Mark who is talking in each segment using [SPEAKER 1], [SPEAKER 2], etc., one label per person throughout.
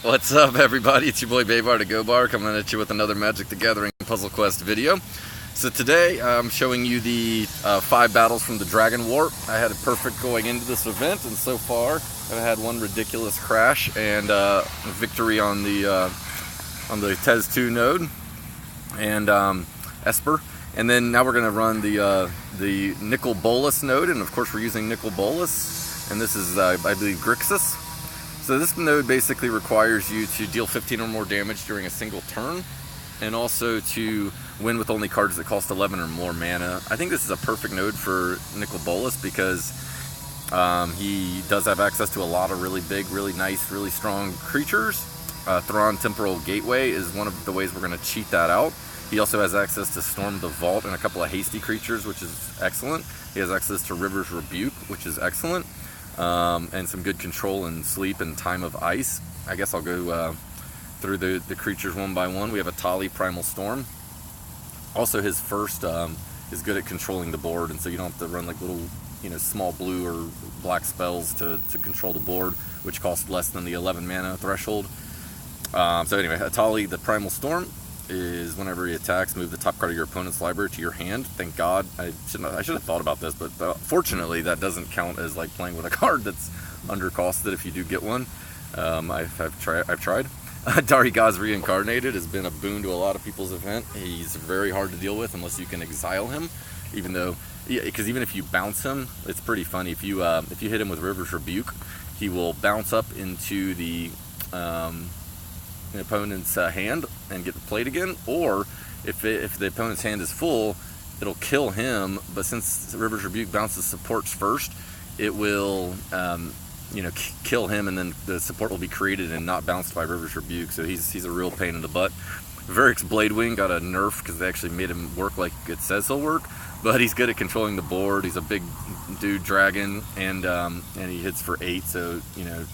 [SPEAKER 1] What's up, everybody? It's your boy Baybar to Go Bar coming at you with another Magic the Gathering Puzzle Quest video. So today I'm showing you the 5 battles from the Dragon Warp. I had it perfect going into this event, and so far I've had one ridiculous crash and victory on the Tez 2 node and Esper. And then now we're going to run the Nicol Bolas node, and of course we're using Nicol Bolas, and this is I believe Grixis. So this node basically requires you to deal 15 or more damage during a single turn, and also to win with only cards that cost 11 or more mana. I think this is a perfect node for Nicol Bolas because he does have access to a lot of really big, really nice, really strong creatures. Thran Temporal Gateway is one of the ways we're going to cheat that out. He also has access to Storm the Vault and a couple of hasty creatures, which is excellent. He has access to River's Rebuke, which is excellent. And some good control and sleep and Time of Ice. I guess I'll go through the creatures one by one. We have Etali, Primal Storm. Also his first is good at controlling the board, and so you don't have to run like little, small blue or black spells to control the board, which cost less than the 11 mana threshold. So anyway, Etali, the Primal Storm, is whenever he attacks, move the top card of your opponent's library to your hand. Thank God. I should have thought about this, but fortunately that doesn't count as like playing with a card that's undercosted if you do get one. I've tried. Darigaaz Reincarnated has been a boon to a lot of people's event. He's very hard to deal with unless you can exile him, because even if you bounce him, it's pretty funny. If you hit him with River's Rebuke, he will bounce up into the opponent's hand and get played again, or if the opponent's hand is full, it'll kill him, but since River's Rebuke bounces supports first, it will kill him, and then the support will be created and not bounced by River's Rebuke, so he's a real pain in the butt. Verix Bladwing got a nerf because they actually made him work like it says he'll work, but he's good at controlling the board. He's a big dude dragon, and he hits for 8, so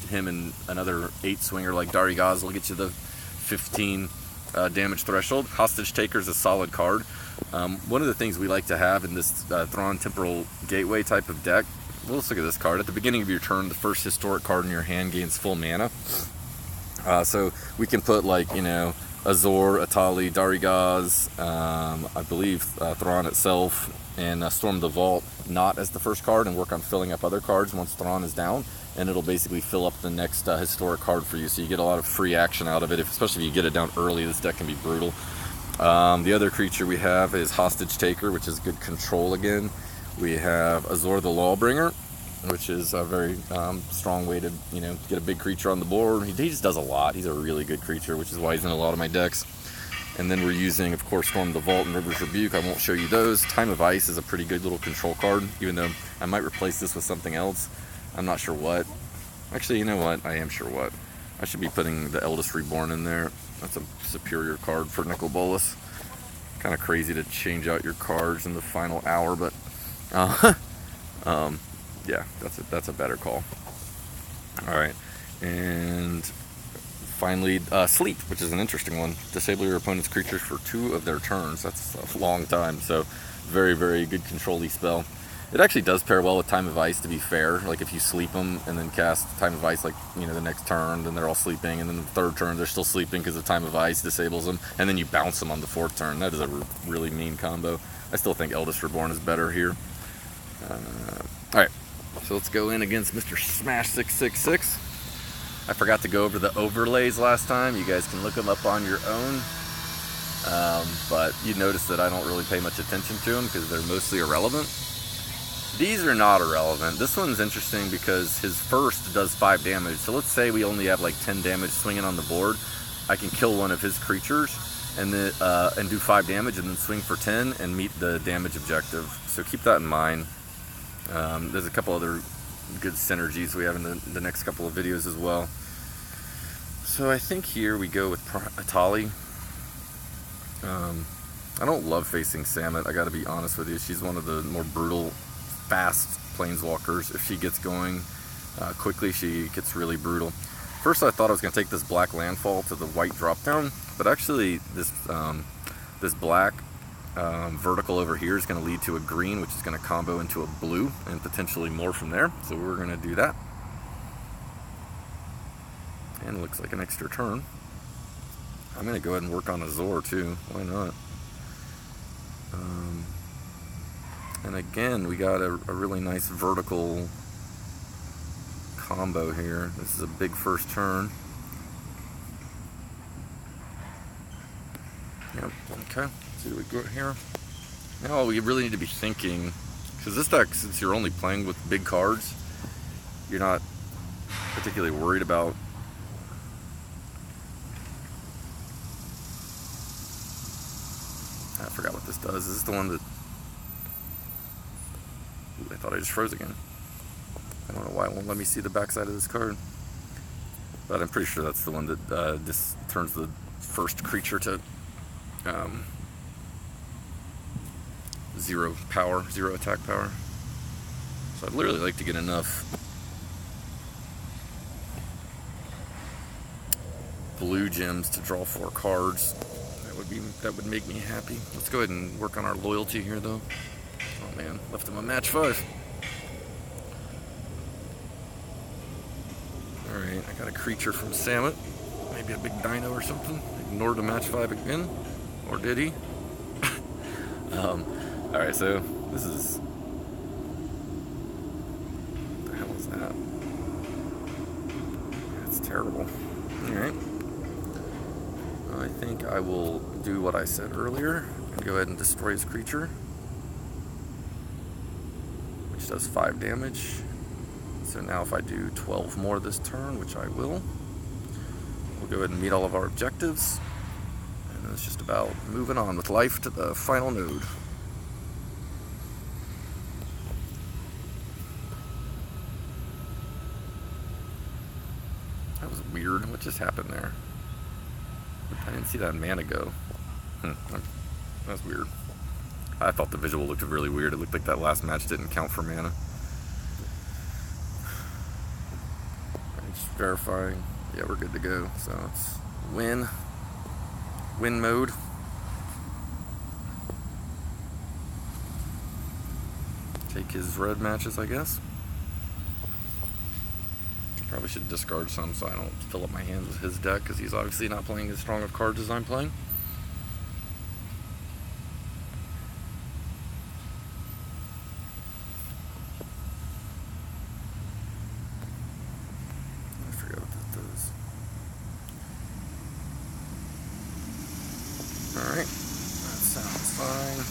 [SPEAKER 1] him and another 8 swinger like Darigaaz will get you the 15 damage threshold. Hostage Taker is a solid card. One of the things we like to have in this Thran Temporal Gateway type of deck, well, let's look at this card. At the beginning of your turn, the first historic card in your hand gains full mana. So we can put like, Azor, Etali, Darigaaz, I believe Thran itself, and Storm the Vault not as the first card, and work on filling up other cards once Thran is down, and it'll basically fill up the next historic card for you, so you get a lot of free action out of it, especially if you get it down early. This deck can be brutal. The other creature we have is Hostage Taker, which is good control again. We have Azor the Lawbringer, which is a very strong way to get a big creature on the board. He just does a lot. He's a really good creature, which is why he's in a lot of my decks. And then we're using, of course, Storm the Vault and River's Rebuke. I won't show you those. Time of Ice is a pretty good little control card, even though I might replace this with something else. I'm not sure what. Actually, you know what? I am sure what. I should be putting the Eldest Reborn in there. That's a superior card for Nicol Bolas. Kind of crazy to change out your cards in the final hour, but yeah, that's a better call. All right, and finally, Sleep, which is an interesting one. Disable your opponent's creatures for 2 of their turns. That's a long time, so very, very good control-y spell. It actually does pair well with Time of Ice, to be fair. Like if you sleep them and then cast Time of Ice, like the next turn, then they're all sleeping, and then the third turn they're still sleeping because the Time of Ice disables them, and then you bounce them on the 4th turn. That is a really mean combo. I still think Eldest Reborn is better here. All right, so let's go in against Mr. Smash 666. I forgot to go over the overlays last time. You guys can look them up on your own. But you notice that I don't really pay much attention to them because they're mostly irrelevant. These are not irrelevant. This one's interesting because his first does 5 damage. So let's say we only have like 10 damage swinging on the board. I can kill one of his creatures and then and do 5 damage and then swing for 10 and meet the damage objective. So keep that in mind. There's a couple other good synergies we have in the next couple of videos as well. So I think here we go with Etali. I don't love facing Samet, I gotta be honest with you. She's one of the more brutal, fast Planeswalkers. If she gets going quickly, she gets really brutal. First I thought I was going to take this black landfall to the white drop down, but actually this black vertical over here is going to lead to a green, which is going to combo into a blue and potentially more from there. So we're going to do that. And looks like an extra turn. I'm going to go ahead and work on Azor too. Why not? And again, we got a really nice vertical combo here. This is a big first turn. Yep, okay. Let's see what we got here. Now we really need to be thinking, because this deck, since you're only playing with big cards, you're not particularly worried about I forgot what this does. Is this the one that... Ooh, I thought I just froze again. I don't know why it won't let me see the backside of this card. But I'm pretty sure that's the one that this turns the first creature to 0 power, 0 attack power. So I'd literally like to get enough blue gems to draw 4 cards. That would make me happy. Let's go ahead and work on our loyalty here, though. Oh man, left him a match 5. All right, I got a creature from Samet, maybe a big dino or something. Ignored the match 5 again, or did he? All right, so this is. What the hell is that? That's terrible. All right. I think I will do what I said earlier and go ahead and destroy his creature, which does 5 damage. So now if I do 12 more this turn, which I will, we'll go ahead and meet all of our objectives. And then it's just about moving on with life to the final node. That was weird. What just happened there? I didn't see that mana go. That's weird. I thought the visual looked really weird. It looked like that last match didn't count for mana. Just verifying. Yeah, we're good to go. So it's win mode. Take his red matches, I guess. Probably should discard some so I don't fill up my hands with his deck, because he's obviously not playing as strong of cards as I'm playing. I forget what that does. Alright, that sounds fine.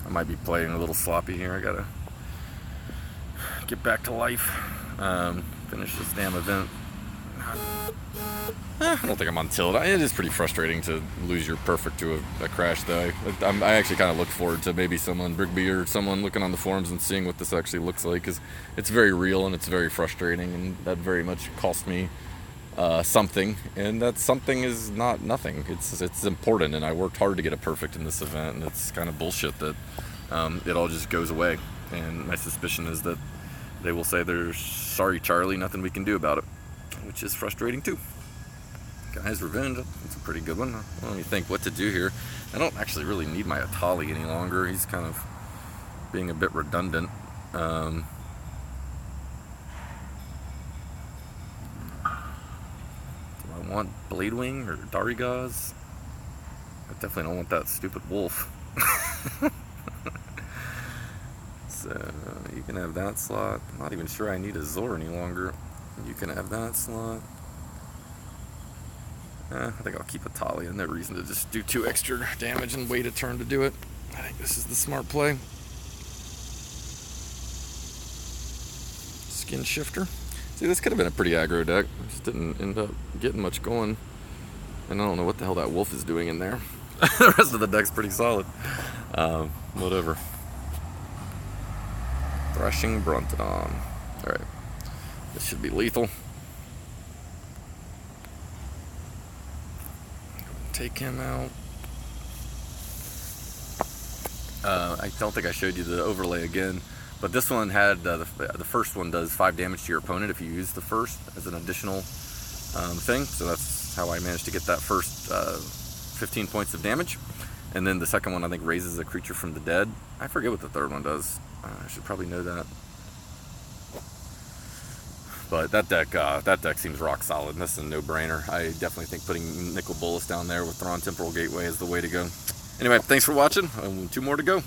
[SPEAKER 1] I might be playing a little sloppy here. I gotta get back to life. Finish this damn event. I don't think I'm on tilt. It is pretty frustrating to lose your perfect to a crash, though. I actually kind of look forward to maybe someone, Brigby or someone, looking on the forums and seeing what this actually looks like, because it's very real and it's very frustrating, and that very much cost me something, and that something is not nothing. It's important, and I worked hard to get a perfect in this event, and it's kind of bullshit that it all just goes away. And my suspicion is that they will say they're sorry, Charlie, nothing we can do about it, which is frustrating too. Guy's Revenge, that's a pretty good one. Let me think what to do here. I don't actually really need my Etali any longer. He's kind of being a bit redundant. Do I want Bladwing or Darigaaz? I definitely don't want that stupid wolf. So you can have that slot. I'm not even sure I need Azor any longer. You can have that slot. I think I'll keep Etali. No reason to just do 2 extra damage and wait a turn to do it. I think this is the smart play. Skin Shifter. See, this could have been a pretty aggro deck. I just didn't end up getting much going. And I don't know what the hell that wolf is doing in there. The rest of the deck's pretty solid. Whatever. Thrashing Brontodon. Alright. This should be lethal. Take him out. I don't think I showed you the overlay again, but this one had the first one does 5 damage to your opponent if you use the first as an additional thing. So that's how I managed to get that first 15 points of damage. And then the second one, I think, raises a creature from the dead. I forget what the third one does. I should probably know that. But that deck seems rock solid, and this is a no-brainer. I definitely think putting Nicol Bolas down there with Thran Temporal Gateway is the way to go. Anyway, thanks for watching. 2 more to go.